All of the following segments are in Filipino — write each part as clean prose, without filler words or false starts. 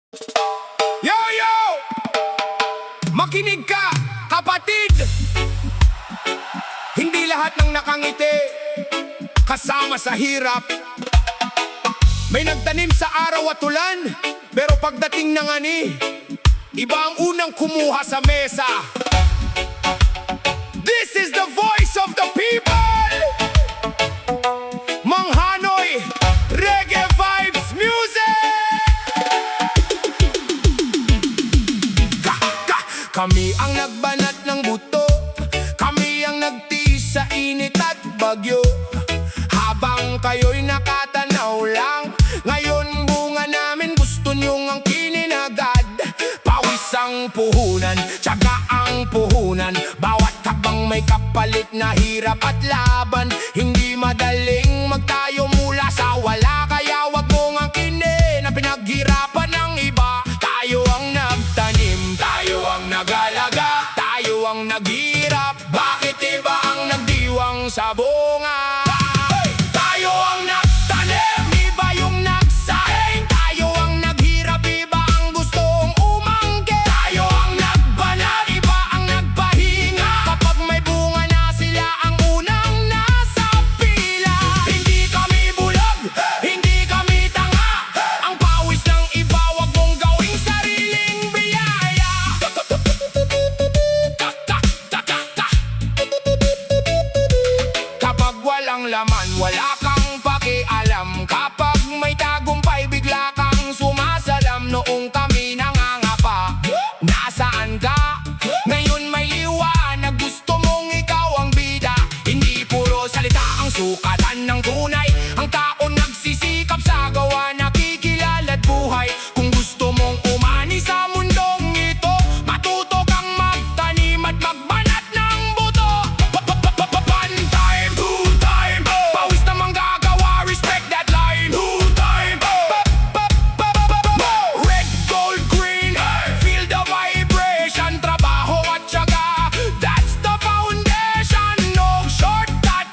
Yo, yo! Makinig ka, kapatid! Hindi lahat ng nakangiti kasama sa hirap. May nagtanim sa araw at ulan, pero pagdating ng ani, iba ang unang kumuha sa mesa. This is the voice of the people! Manghanoy, Reggae Vibes Music! Kami ang nagbanat ng buto, kami ang nagtiis sa init at bagyo. Habang kayo'y nakatanaw lang, ngayon bunga namin gusto nyong angkinin agad. Pawis ang puhunan, tiyaga ang puhunan, bawat habang may kapalit na hirap at laban. Hindi madaling magtayo mula sa wala, kaya wag mong angkinin na pinaghirapan ng iba. Tayo ang nagtanim, tayo ang nagalaga, tayo ang naghirap. Bakit iba ang nagdiwang sa bunga? Tayo ang nagtanim, iba yung nagsaing. Tayo ang naghirap, iba ang gustong umangkin. Tayo ang nagbanat, iba ang nagpahinga. Kapag may bunga na, sila ang unang nasa pila. Hindi kami bulag, hindi kami tanga. Ang pawis ng iba, wag mong gawing sariling biyaya. Kapag walang laman, wala kang pakialam. Kapag may tagumpay, bigla kang sumasalam. Noong kami nangangapa, nasaan ka? Ngayon may liwanag, gusto mong ikaw ang bida. Hindi puro salita ang sukatan ng tunay. Ang tao nagsisikap sa gawa, nakikilala't buhay. Kung gusto mong umani sa mundong ito, matuto kang magtanim at magbanat ng buto. One time, two time, pawis na manggagawa, respect that line. Two time, red, gold, green, feel the vibration. Trabaho at tiyaga, that's the foundation. No shortcut,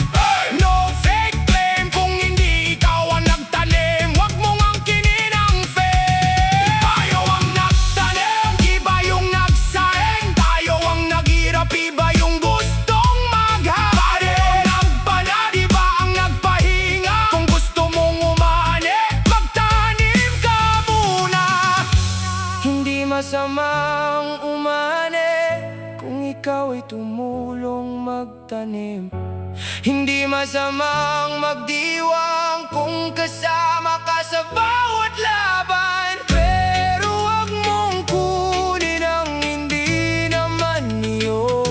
no fake claim. Kung hindi ikaw ang nagtanim, wag mong angkinin ang fame. Tayo ang nagtanim, iba yung nagsaing. Tayo ang naghirap, iba yung gustong maghain. Nagbanat, iba ang nagpahinga. Kung gusto mong umani, magtanim ka muna. Hindi masamang umani kung ikaw ay tumulong magtanim. Hindi masamang magdiwang kung kasama ka sa bawat laban. Pero wag mong kunin ang hindi naman iyo,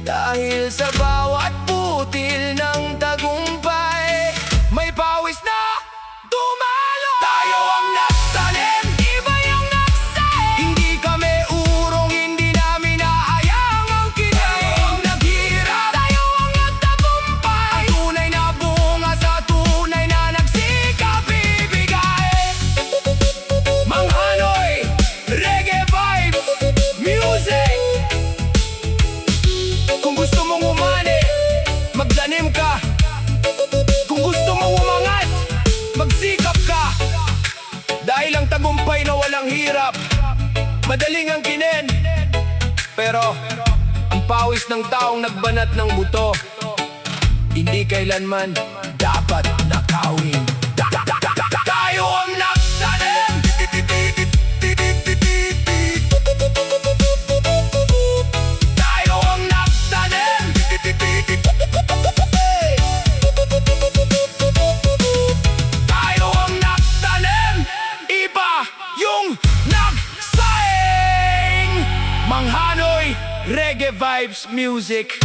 dahil sa bawat putil ng tagumpay, may pawis na dumalo. Tayo ang nagtanim, iba yung nagsaing. Hindi kami urong, hindi namin nahayang ang kinin. Tayo ang naghirap, tayo ang nagtagumpay. Ang tunay na bunga sa tunay na nagsikap ibigay. Manghanoy, Reggae Vibes Music. Kung gusto mong umani, magtanim ka. Kung gusto mong umangat, magsikap ka. Dahil ang tagumpay na walang hirap, madaling ang kinin. Pero ang pawis ng taong nagbanat ng buto, hindi kailanman dapat nakawin. Tayo ang nagtanim, tayo ang nagtanim. Tayo ang nagtanim, iba yung nagsaing. Manghanoy, Reggae Vibes Music.